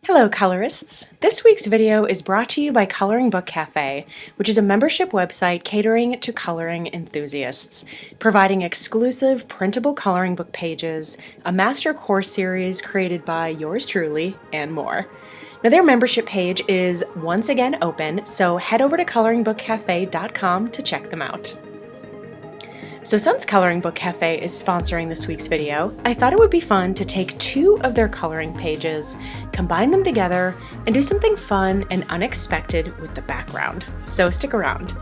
Hello colorists! This week's video is brought to you by Coloring Book Cafe, which is a membership website catering to coloring enthusiasts, providing exclusive printable coloring book pages, a master course series created by yours truly, and more. Now their membership page is once again open, so head over to coloringbookcafe.com to check them out. So since Coloring Book Cafe is sponsoring this week's video, I thought it would be fun to take two of their coloring pages, combine them together, and do something fun and unexpected with the background. So stick around.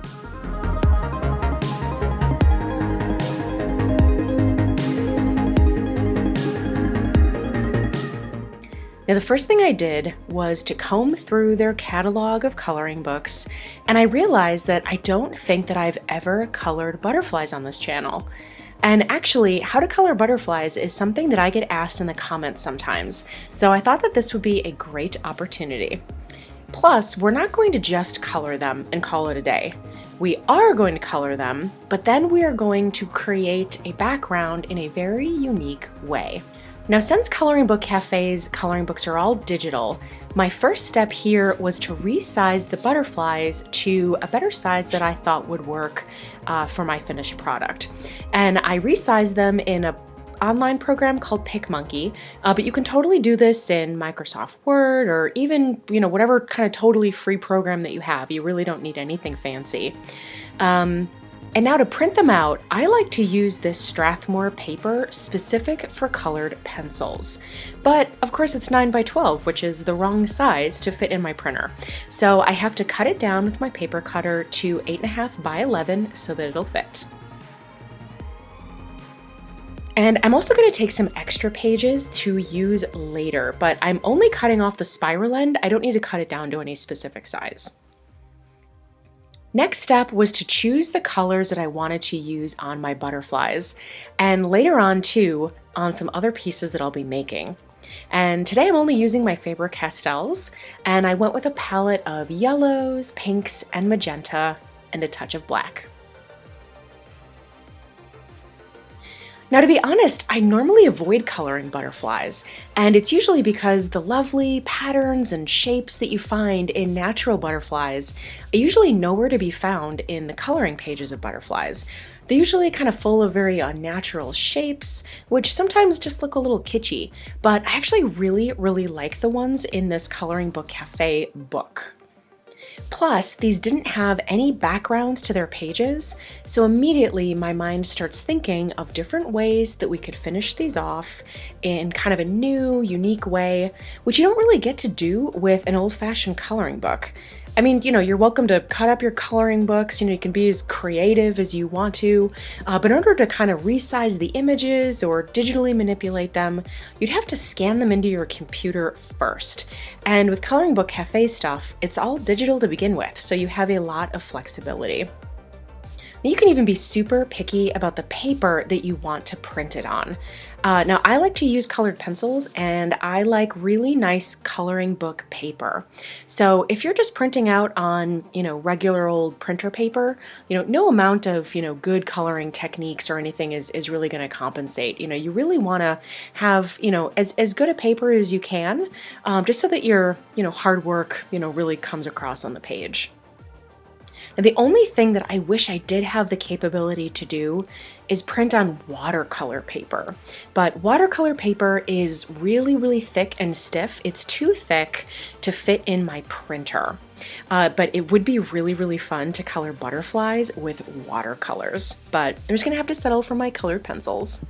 Now the first thing I did was to comb through their catalog of coloring books, and I realized that I don't think that I've ever colored butterflies on this channel. And actually, how to color butterflies is something that I get asked in the comments sometimes, so I thought that this would be a great opportunity. Plus, we're not going to just color them and call it a day. We are going to color them, but then we are going to create a background in a very unique way. Now, since Coloring Book Cafe's coloring books are all digital, my first step here was to resize the butterflies to a better size that I thought would work for my finished product. And I resized them in an online program called PicMonkey, but you can totally do this in Microsoft Word or even, whatever kind of totally free program that you have. You really don't need anything fancy. And now to print them out, I like to use this Strathmore paper specific for colored pencils. But of course it's 9 by 12, which is the wrong size to fit in my printer. So I have to cut it down with my paper cutter to 8.5 by 11 so that it'll fit. And I'm also going to take some extra pages to use later, but I'm only cutting off the spiral end. I don't need to cut it down to any specific size. Next step was to choose the colors that I wanted to use on my butterflies, and later on too, on some other pieces that I'll be making. And today I'm only using my faber-castells, and I went with a palette of yellows, pinks, and magenta, and a touch of black. Now, to be honest, I normally avoid coloring butterflies, and it's usually because the lovely patterns and shapes that you find in natural butterflies are usually nowhere to be found in the coloring pages of butterflies. They're usually kind of full of very unnatural shapes, which sometimes just look a little kitschy, but I actually really like the ones in this Coloring Book Cafe book. Plus, these didn't have any backgrounds to their pages, so immediately my mind starts thinking of different ways that we could finish these off in kind of a new, unique way, which you don't really get to do with an old-fashioned coloring book. I mean, you're welcome to cut up your coloring books, you can be as creative as you want to, but in order to kind of resize the images or digitally manipulate them, you'd have to scan them into your computer first. And with Coloring Book Cafe stuff, it's all digital to begin with, so you have a lot of flexibility. You can even be super picky about the paper that you want to print it on. Now, I like to use colored pencils, and I like really nice coloring book paper. So if you're just printing out on, regular old printer paper, no amount of, good coloring techniques or anything is really going to compensate. You really want to have, as good a paper as you can, just so that your, hard work, really comes across on the page. Now, the only thing that I wish I did have the capability to do is print on watercolor paper. But watercolor paper is really thick and stiff. It's too thick to fit in my printer. But it would be really fun to color butterflies with watercolors. But I'm just gonna have to settle for my colored pencils.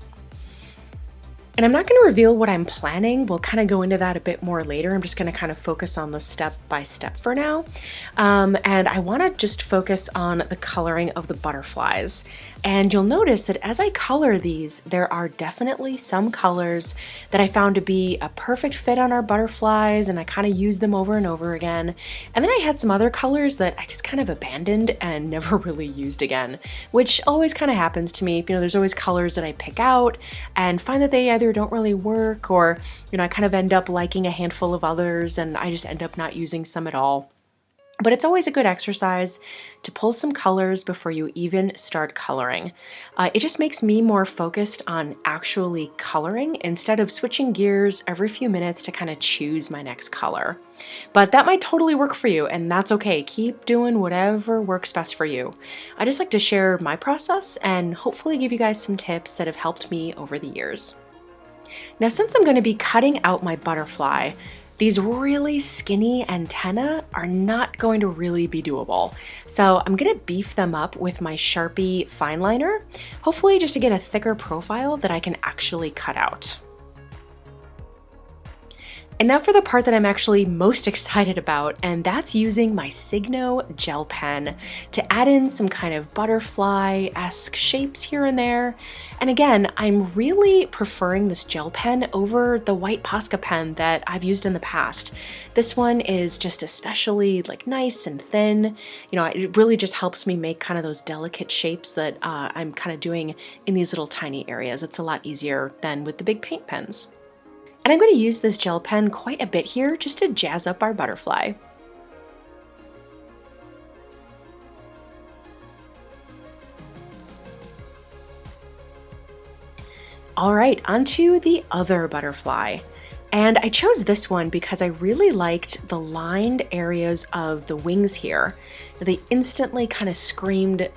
And I'm not going to reveal what I'm planning. We'll kind of go into that a bit more later. I'm just going to kind of focus on the step by step for now. And I want to just focus on the coloring of the butterflies. And you'll notice that as I color these, there are definitely some colors that I found to be a perfect fit on our butterflies, and I kind of used them over and over again. And then I had some other colors that I just kind of abandoned and never really used again, which always kind of happens to me. There's always colors that I pick out and find that they either don't really work, or I kind of end up liking a handful of others and I just end up not using some at all. But it's always a good exercise to pull some colors before you even start coloring. It just makes me more focused on actually coloring instead of switching gears every few minutes to kind of choose my next color. But that might totally work for you, and that's okay. Keep doing whatever works best for you. I just like to share my process and hopefully give you guys some tips that have helped me over the years. Now, since I'm going to be cutting out my butterfly, these really skinny antennae are not going to really be doable. So I'm going to beef them up with my Sharpie fine liner, hopefully just to get a thicker profile that I can actually cut out. And now for the part that I'm actually most excited about, and that's using my Signo gel pen to add in some kind of butterfly-esque shapes here and there. And again, I'm really preferring this gel pen over the white Posca pen that I've used in the past. This one is just especially nice and thin. You know, it really just helps me make kind of those delicate shapes that I'm kind of doing in these little tiny areas. It's a lot easier than with the big paint pens. And I'm going to use this gel pen quite a bit here just to jazz up our butterfly. All right, onto the other butterfly. And I chose this one because I really liked the lined areas of the wings here. They instantly kind of screamed,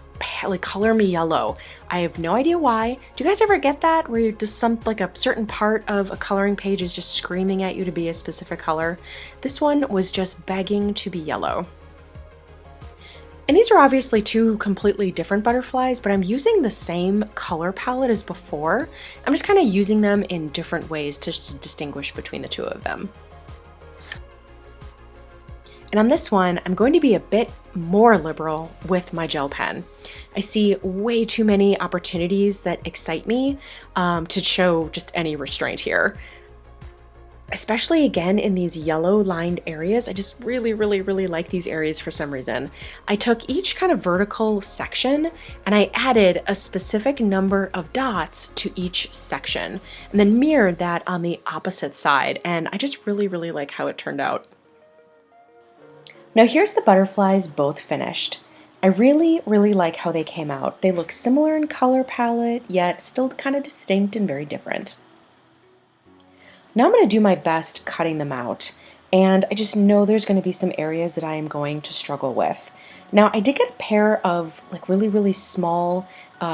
color me yellow. I have no idea why. Do you guys ever get that where you're just a certain part of a coloring page is just screaming at you to be a specific color? This one was just begging to be yellow. And these are obviously two completely different butterflies, but I'm using the same color palette as before. I'm just kind of using them in different ways to distinguish between the two of them. And on this one, I'm going to be a bit more liberal with my gel pen. I see way too many opportunities that excite me to show just any restraint here. Especially again in these yellow lined areas. I just really like these areas for some reason. I took each kind of vertical section and I added a specific number of dots to each section and then mirrored that on the opposite side. And I just really like how it turned out. Now here's the butterflies both finished. I really like how they came out. They look similar in color palette, yet still kind of distinct and very different. Now I'm going to do my best cutting them out, and I just know there's going to be some areas that I am going to struggle with. Now I did get a pair of really small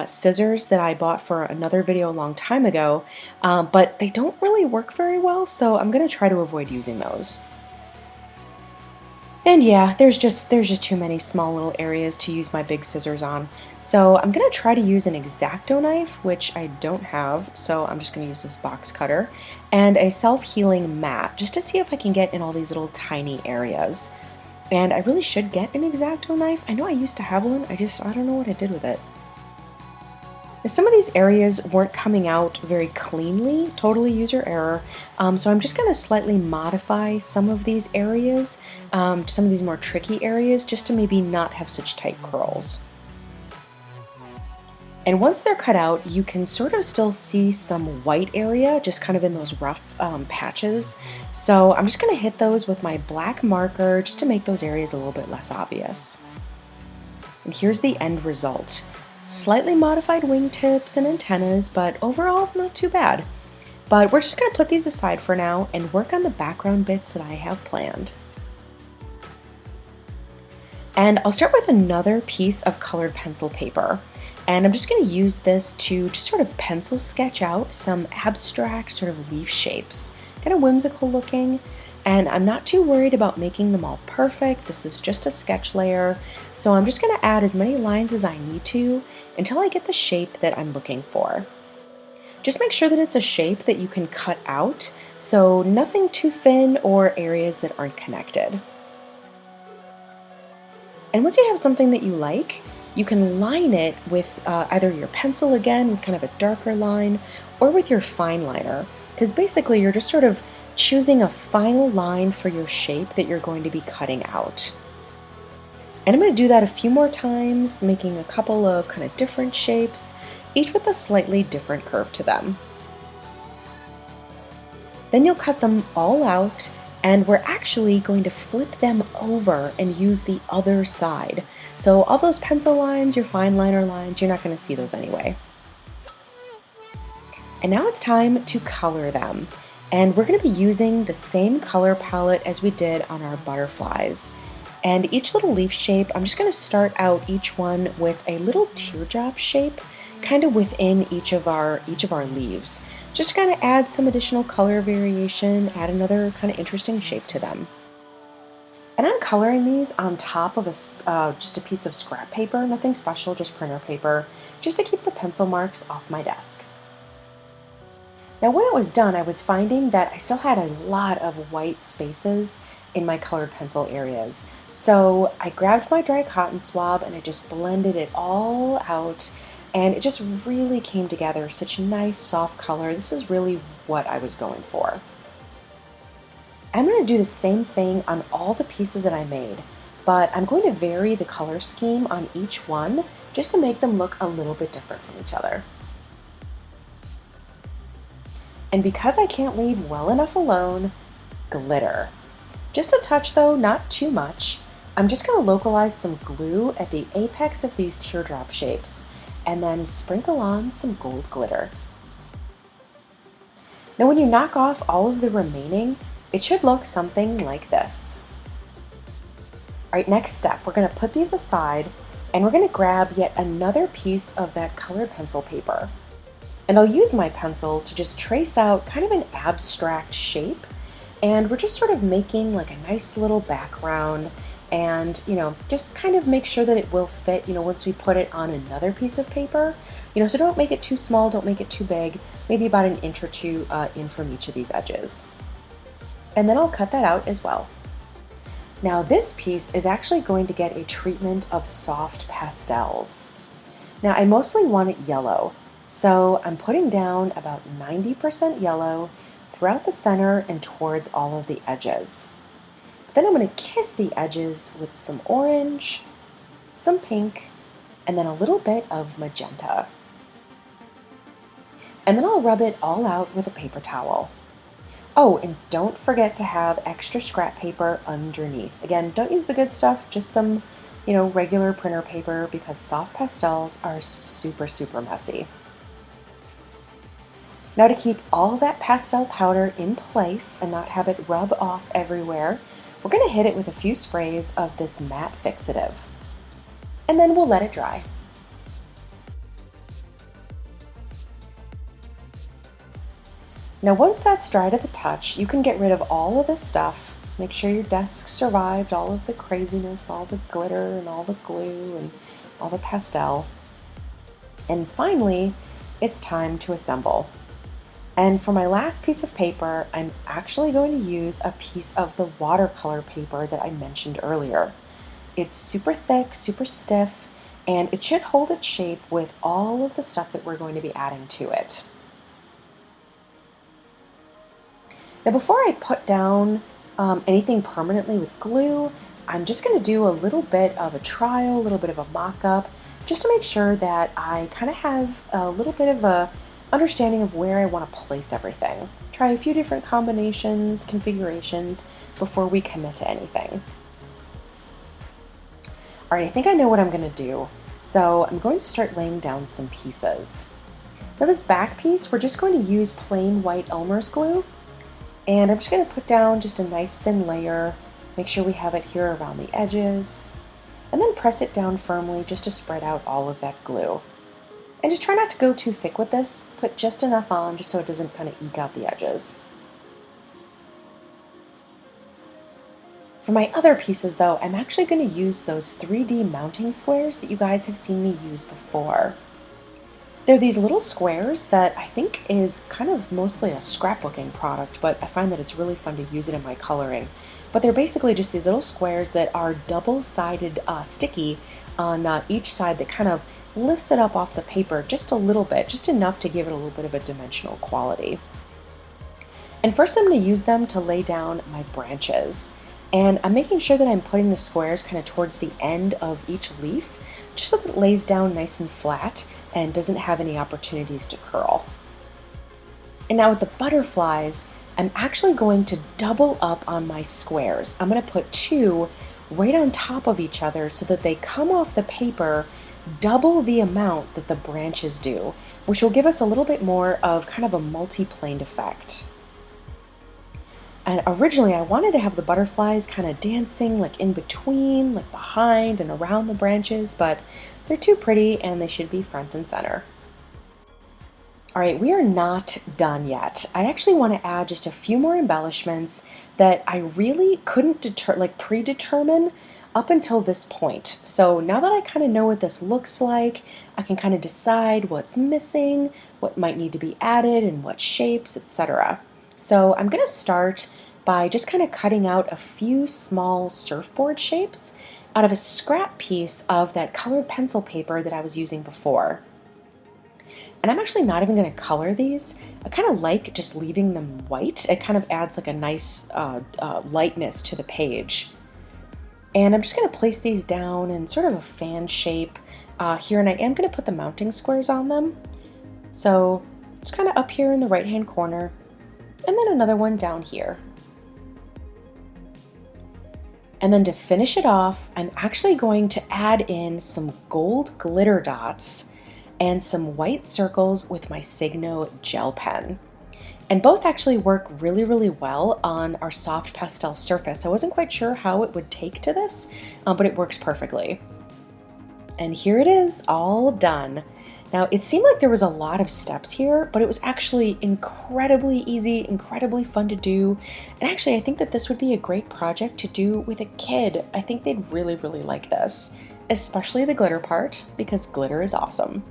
scissors that I bought for another video a long time ago, but they don't really work very well, so I'm going to try to avoid using those. And yeah, there's just too many small little areas to use my big scissors on. So I'm going to try to use an X-Acto knife, which I don't have, so I'm just going to use this box cutter, and a self-healing mat, just to see if I can get in all these little tiny areas. And I really should get an X-Acto knife. I know I used to have one, I don't know what I did with it. Some of these areas weren't coming out very cleanly, totally user error, so I'm just going to slightly modify some of these areas, some of these more tricky areas, just to maybe not have such tight curls. And once they're cut out, you can sort of still see some white area, just kind of in those rough patches. So I'm just going to hit those with my black marker, just to make those areas a little bit less obvious. And here's the end result. Slightly modified wingtips and antennas, but overall not too bad. But we're just going to put these aside for now and work on the background bits that I have planned. And I'll start with another piece of colored pencil paper. And I'm just going to use this to just sort of pencil sketch out some abstract sort of leaf shapes. Kind of whimsical looking. And I'm not too worried about making them all perfect. This is just a sketch layer. So I'm just going to add as many lines as I need to until I get the shape that I'm looking for. Just make sure that it's a shape that you can cut out, so nothing too thin or areas that aren't connected. And once you have something that you like, you can line it with either your pencil again, with kind of a darker line, or with your fine liner, because basically you're just sort of choosing a final line for your shape that you're going to be cutting out. And I'm going to do that a few more times, making a couple of kind of different shapes, each with a slightly different curve to them. Then you'll cut them all out, And we're actually going to flip them over and use the other side. So all those pencil lines, your fine liner lines, you're not going to see those anyway. And now it's time to color them. And we're going to be using the same color palette as we did on our butterflies. And each little leaf shape, I'm just going to start out each one with a little teardrop shape kind of within each of our leaves, just to kind of add some additional color variation, add another kind of interesting shape to them. And I'm coloring these on top of just a piece of scrap paper, nothing special, just printer paper, just to keep the pencil marks off my desk. Now when it was done, I was finding that I still had a lot of white spaces in my colored pencil areas. So I grabbed my dry cotton swab and I just blended it all out, and it just really came together, such nice soft color. This is really what I was going for. I'm going to do the same thing on all the pieces that I made, but I'm going to vary the color scheme on each one just to make them look a little bit different from each other. And because I can't leave well enough alone, glitter. Just a touch though, not too much. I'm just going to localize some glue at the apex of these teardrop shapes and then sprinkle on some gold glitter. Now when you knock off all of the remaining, it should look something like this. Alright, next step, we're going to put these aside and we're going to grab yet another piece of that colored pencil paper. And I'll use my pencil to just trace out kind of an abstract shape, and we're just sort of making like a nice little background and, just kind of make sure that it will fit, once we put it on another piece of paper. So don't make it too small, don't make it too big, maybe about an inch or two in from each of these edges. And then I'll cut that out as well. Now this piece is actually going to get a treatment of soft pastels. Now I mostly want it yellow, so I'm putting down about 90% yellow throughout the center and towards all of the edges. Then I'm going to kiss the edges with some orange, some pink, and then a little bit of magenta. And then I'll rub it all out with a paper towel. Oh, and don't forget to have extra scrap paper underneath. Again, don't use the good stuff, just some, regular printer paper, because soft pastels are super, super messy. Now to keep all that pastel powder in place and not have it rub off everywhere, we're going to hit it with a few sprays of this matte fixative. And then we'll let it dry. Now once that's dry to the touch, you can get rid of all of this stuff. Make sure your desk survived all of the craziness, all the glitter and all the glue and all the pastel. And finally, it's time to assemble. And for my last piece of paper, I'm actually going to use a piece of the watercolor paper that I mentioned earlier. It's super thick, super stiff, and it should hold its shape with all of the stuff that we're going to be adding to it. Now before I put down anything permanently with glue, I'm just going to do a little bit of a trial, a little bit of a mock-up, just to make sure that I kind of have a little bit of a understanding of where I want to place everything. Try a few different combinations, configurations before we commit to anything. Alright, I think I know what I'm going to do, so I'm going to start laying down some pieces. Now this back piece, we're just going to use plain white Elmer's glue, and I'm just going to put down just a nice thin layer, make sure we have it here around the edges, and then press it down firmly just to spread out all of that glue. And just try not to go too thick with this, put just enough on just so it doesn't kind of eke out the edges. For my other pieces though, I'm actually going to use those 3D mounting squares that you guys have seen me use before. They're these little squares that I think is kind of mostly a scrapbooking product, but I find that it's really fun to use it in my coloring. But they're basically just these little squares that are double-sided sticky on each side that kind of lifts it up off the paper just a little bit, just enough to give it a little bit of a dimensional quality. And first I'm going to use them to lay down my branches. And I'm making sure that I'm putting the squares kind of towards the end of each leaf, just so that it lays down nice and flat and doesn't have any opportunities to curl. And now with the butterflies, I'm actually going to double up on my squares. I'm going to put two right on top of each other so that they come off the paper double the amount that the branches do, which will give us a little bit more of kind of a multi-planed effect. And originally I wanted to have the butterflies kind of dancing like in between, like behind and around the branches, but they're too pretty and they should be front and center. All right, we are not done yet. I actually want to add just a few more embellishments that I really couldn't predetermine up until this point. So now that I kind of know what this looks like, I can kind of decide what's missing, what might need to be added, and what shapes, etc. So I'm going to start by just kind of cutting out a few small surfboard shapes out of a scrap piece of that colored pencil paper that I was using before. And I'm actually not even going to color these. I kind of like just leaving them white. It kind of adds like a nice lightness to the page. And I'm just going to place these down in sort of a fan shape here, and I am going to put the mounting squares on them. So just kind of up here in the right hand corner, and then another one down here. And then to finish it off, I'm actually going to add in some gold glitter dots and some white circles with my Signo gel pen. And both actually work really, really well on our soft pastel surface. I wasn't quite sure how it would take to this, but it works perfectly. And here it is, all done. Now, it seemed like there was a lot of steps here, but it was actually incredibly easy, incredibly fun to do. And actually, I think that this would be a great project to do with a kid. I think they'd really, really like this, especially the glitter part, because glitter is awesome.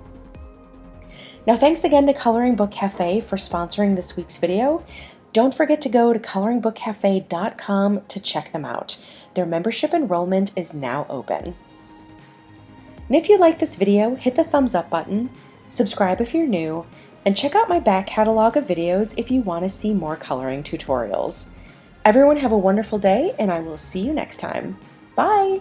Now, thanks again to Coloring Book Cafe for sponsoring this week's video. Don't forget to go to coloringbookcafe.com to check them out. Their membership enrollment is now open. And if you like this video, hit the thumbs up button, subscribe if you're new, and check out my back catalog of videos if you want to see more coloring tutorials. Everyone have a wonderful day, and I will see you next time. Bye!